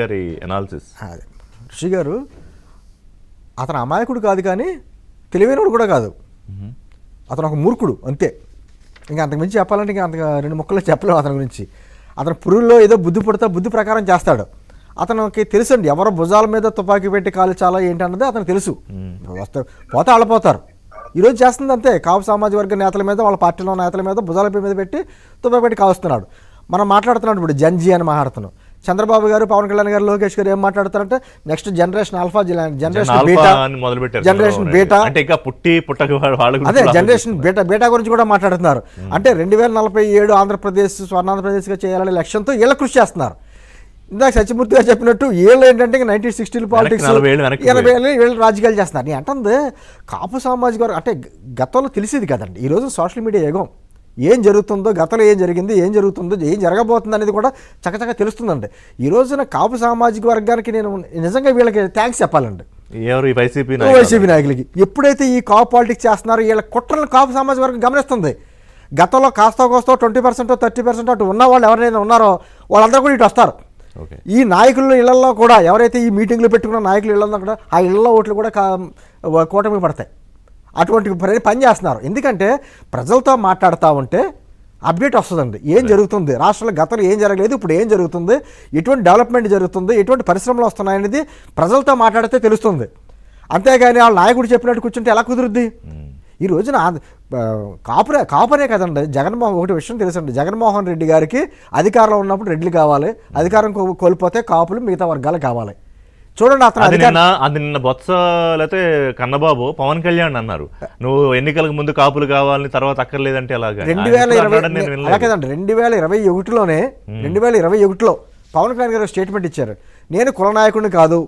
గారి అనాలిసిస్. ఋషి గారు అతను అమాయకుడు కాదు, కానీ తెలివైనడు కూడా కాదు. అతను ఒక మూర్ఖుడు అంతే. ఇంకా అంతకుమించి చెప్పాలంటే ఇంకా అంతగా రెండు ముక్కల్లో చెప్పలేము అతని గురించి. అతను పురుల్లో ఏదో బుద్ధి పుడతా బుద్ధి ప్రకారం చేస్తాడు. అతనికి తెలుసండి ఎవరో భుజాల మీద తుపాకీ పెట్టి కాల్చాలా ఏంటన్నది అతనికి తెలుసు. వస్తే పోతే ఆళ్ళపోతారు. ఈరోజు చేస్తుంది అంతే. కాపు సామాజిక వర్గ నేతల మీద, వాళ్ళ పార్టీలో నేతల మీద భుజాల మీద పెట్టి తుపాకీ పెట్టి కాలుస్తున్నాడు. మనం మాట్లాడుతున్నాడు ఇప్పుడు జంజీ అని మాట్లాడుతున్నాం. చంద్రబాబు గారు, పవన్ కళ్యాణ్ గారు, లోకేష్ గారు ఏం మాట్లాడతారంటే next generation alpha, generation beta, అదే జనరేషన్ బీటా గురించి కూడా మాట్లాడుతున్నారు. అంటే 2047 ఆంధ్రప్రదేశ్ స్వర్ణాంధ్రప్రదేశ్గా చేయాలనే లక్ష్యంతో వీళ్ళ కృషి చేస్తున్నారు. ఇందాక సత్యమూర్తి గారు చెప్పినట్టు వీళ్ళు ఏంటంటే 1960 పాలిటిక్స్ 80 వీళ్ళు రాజకీయాలు చేస్తున్నారు. నేను అంటుంది కాపు సామాజిక వర్గం అంటే గతంలో తెలిసేది కదండి. ఈరోజు సోషల్ మీడియా యుగం. ఏం జరుగుతుందో, గతంలో ఏం జరిగింది, ఏం జరుగుతుందో, ఏం జరగబోతుంది అనేది కూడా చక్కచక్క తెలుస్తుందండి. ఈ రోజున కాపు సామాజిక వర్గానికి నేను నిజంగా వీళ్ళకి థ్యాంక్స్ చెప్పాలండి. వైసీపీ నాయకులకి ఎప్పుడైతే ఈ కాపు పాలిటిక్స్ చేస్తున్నారో వీళ్ళ కుట్రలను కాపు సామాజిక వర్గం గమనిస్తుంది. గతంలో కాస్త 20% 30% అటు ఉన్న వాళ్ళు ఎవరైనా ఉన్నారో వాళ్ళందరూ కూడా ఇటు వస్తారు. ఈ నాయకుల ఇళ్లలో కూడా ఎవరైతే ఈ మీటింగ్లు పెట్టుకున్న నాయకుల ఇళ్లలో కూడా ఆ ఇళ్లలో ఓట్లు కూడా కూటమి పడతాయి. అటువంటి పని చేస్తున్నారు. ఎందుకంటే ప్రజలతో మాట్లాడుతూ ఉంటే అప్డేట్ వస్తుందండి. ఏం జరుగుతుంది రాష్ట్రంలో, గతంలో ఏం జరగలేదు, ఇప్పుడు ఏం జరుగుతుంది, ఎటువంటి డెవలప్మెంట్ జరుగుతుంది, ఎటువంటి పరిశ్రమలు వస్తున్నాయనేది ప్రజలతో మాట్లాడితే తెలుస్తుంది. అంతేగాని వాళ్ళ నాయకుడు చెప్పినట్టు కూర్చుంటే ఎలా కుదురుద్ది? ఈ రోజున కాపురే కదండి. ఒకటి విషయం తెలుసండి, జగన్మోహన్ రెడ్డి గారికి అధికారంలో ఉన్నప్పుడు రెడ్లు కావాలి, అధికారం కోల్పోతే కాపులు మిగతా వర్గాలు కావాలి. చూడండి అది నిన్న బొత్స లేకపోతే కన్నబాబు పవన్ కళ్యాణ్ అన్నారు, నువ్వు ఎన్నికలకు ముందు కాపులు కావాలని తర్వాత అక్కర్లేదంటే ఎలాగా? 2021లో పవన్ కళ్యాణ్ గారు స్టేట్మెంట్ ఇచ్చారు. నేను కుల నాయకుడిని కాదు,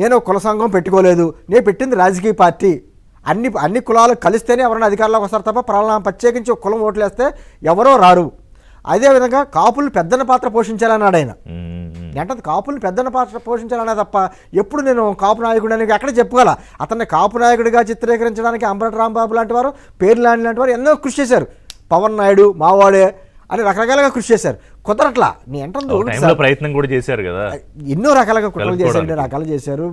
నేను కుల సంఘం పెట్టుకోలేదు, నేను పెట్టింది రాజకీయ పార్టీ, అన్ని కులాలు కలిస్తేనే ఎవరైనా అధికారంలోకి వస్తారు తప్ప ప్రత్యేకించి ఒక కులం ఓట్లేస్తే ఎవరో రారు. అదేవిధంగా కాపులు పెద్దన పాత్ర పోషించాలన్నాడు ఆయన. అంటే కాపులు పెద్దన పాత్ర పోషించాలనే తప్ప ఎప్పుడు నేను కాపు నాయకుడు అని ఎక్కడ చెప్పుకోవాలా. అతన్ని కాపు నాయకుడిగా చిత్రీకరించడానికి అంబటి రాంబాబు లాంటి వారు, పేర్లాంటి లాంటి వారు ఎన్నో కృషి చేశారు. పవన్ నాయుడు మావాడే అని రకరకాలుగా కృషి చేశారు. కుదరట్లా. నీ అంటే ప్రయత్నం కూడా చేశారు కదా, ఎన్నో రకాలుగా కుట్రలు చేశారు,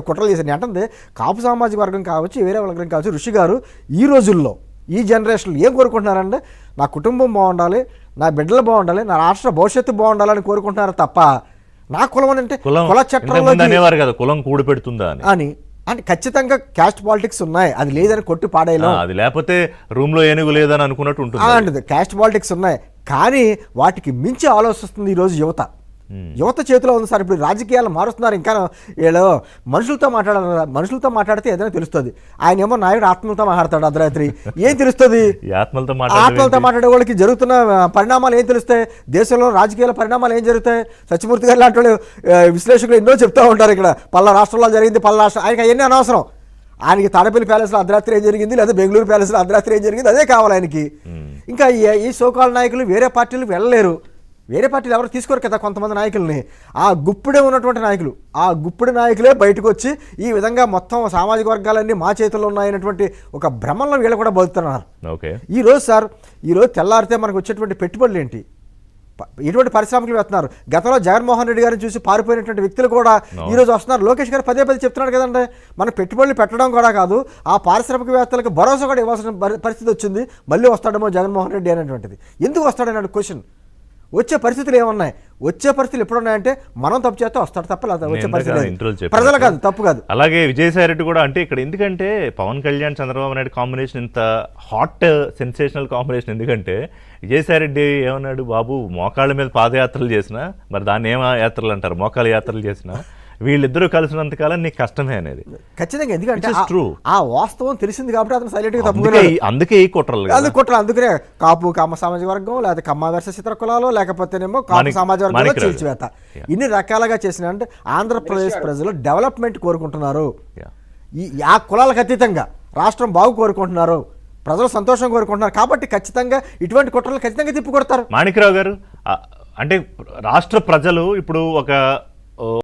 కుట్రలు చేశారు. నేను అంటే కాపు సామాజిక వర్గం కావచ్చు, వేరే వర్గం కావచ్చు. ఋషి గారు ఈ రోజుల్లో ఈ జనరేషన్లో ఏం కోరుకుంటున్నారంటే నా కుటుంబం బాగుండాలి, నా బిడ్డలు బాగుండాలి, నా రాష్ట్ర భవిష్యత్తు బాగుండాలని కోరుకుంటున్నారు తప్ప నా కులం అంటే కుల చట్టంలో అనేవారు కదా కులం కూడి పెడుతుందా అని. అంటే ఖచ్చితంగా క్యాస్ట్ పాలిటిక్స్ ఉన్నాయి, అది లేదని కొట్టి పాడేయలేం. అది లేకపోతే రూమ్ లో ఏనుగు లేదని అనుకున్నట్టు ఉంటుంది. క్యాస్ట్ పాలిటిక్స్ ఉన్నాయి, కానీ వాటికి మించి ఆలోచిస్తుంది ఈరోజు యువత. యువత చేతిలో ఉంది సార్. ఇప్పుడు రాజకీయాలు మారుస్తున్నారు. ఇంకా వీళ్ళు మనుషులతో మాట్లాడితే ఏదైనా తెలుస్తుంది. ఆయన ఏమో నాయుడు ఆత్మలతో మాట్లాడతాడు అర్ధరాత్రి. ఏం తెలుస్తుంది? ఆత్మలతో మాట్లాడే వాళ్ళకి జరుగుతున్న పరిణామాలు ఏం తెలుస్తాయి? దేశంలో రాజకీయాల పరిణామాలు ఏం జరుగుతాయి? సత్యమూర్తి గారు లాంటి వాళ్ళు విశ్లేషకులు ఎన్నో చెప్తూ ఉంటారు. ఇక్కడ పల్ల రాష్ట్రంలో జరిగింది, పల్ల రాష్ట్రం, ఆయనకి అవన్నీ అనవసరం. ఆయనకి తాడేపల్లి ప్యాలెస్లో అర్ధరాత్రి ఏం జరిగింది, లేదా బెంగళూరు ప్యాలెస్లో అర్ధరాత్రి ఏం జరిగింది, అదే కావాలి ఆయనకి. ఇంకా ఈ సోకాల్ నాయకులు వేరే పార్టీలకు వెళ్ళలేరు. వేరే పార్టీలు ఎవరు తీసుకోరు కదా కొంతమంది నాయకుల్ని. ఆ గుప్పిడే ఉన్నటువంటి నాయకులు, ఆ గుప్పిడి నాయకులే బయటకు వచ్చి ఈ విధంగా మొత్తం సామాజిక వర్గాలన్నీ మా చేతుల్లో ఉన్నాయనేటువంటి ఒక భ్రమంలో వీళ్ళు కూడా బతుకుతున్నారు. ఈరోజు తెల్లారితే మనకు వచ్చేటువంటి పెట్టుబడులు ఏంటి, ఎటువంటి పరిశ్రమలు వేస్తున్నారు. గతంలో జగన్మోహన్ రెడ్డి గారిని చూసి పారిపోయినటువంటి వ్యక్తులు కూడా ఈరోజు వస్తున్నారు. లోకేష్ గారు పదే చెప్తున్నాడు కదండి, మన పెట్టుబడులు పెట్టడం కూడా కాదు, ఆ పారిశ్రామికవేత్తలకు భరోసా కూడా ఇవ్వాల్సిన పరిస్థితి వచ్చింది. మళ్ళీ వస్తాడేమో జగన్మోహన్ రెడ్డి అనేటువంటిది. ఎందుకు వస్తాడన్నాడు క్వశ్చన్. వచ్చే పరిస్థితులు ఏమున్నాయి? వచ్చే పరిస్థితులు ఎప్పుడున్నాయంటే మనం తప్పు చేస్తే వస్తాడు తప్ప వచ్చే పరిస్థితి ప్రజలు కాదు, తప్పు కాదు. అలాగే విజయసాయి రెడ్డి కూడా అంటే ఇక్కడ ఎందుకంటే పవన్ కళ్యాణ్ చంద్రబాబు నాయుడు కాంబినేషన్ ఇంత హాట్ సెన్సేషనల్ కాంబినేషన్. ఎందుకంటే విజయసాయి రెడ్డి ఏమన్నాడు, బాబు మోకాళ్ళ మీద పాదయాత్రలు చేసినా, మరి దాన్ని ఏం యాత్రలు అంటారు, మోకాళ్ళ యాత్రలు చేసినా వీళ్ళిద్దరూ కలిసినంతకాలం నీకు కష్టమే అనేది ఖచ్చితంగా. ఎందుకంటే ఆ వాస్తవం తెలిసింది కాబట్టి అతను సైలెంట్ గా అందుకే ఈ కుట్రలు, అందుకనే కాపు కమ్మ సామాజిక వర్గం, లేదా కమ్మ వెర్సెస్ ఇతర కులాలు, లేకపోతేనేమో కాపు సామాజిక వర్గంలో చీల్చివేత, ఇన్ని రకాలుగా చేసిన అంటే ఆంధ్రప్రదేశ్ ప్రజలు డెవలప్మెంట్ కోరుకుంటున్నారు. ఆ కులాలకు అతీతంగా రాష్ట్రం బాగు కోరుకుంటున్నారు, ప్రజలు సంతోషం కోరుకుంటున్నారు. కాబట్టి ఖచ్చితంగా ఇటువంటి కుట్రలు ఖచ్చితంగా తిప్పికొడతారు. మాణిక్రావు గారు, అంటే రాష్ట్ర ప్రజలు ఇప్పుడు ఒక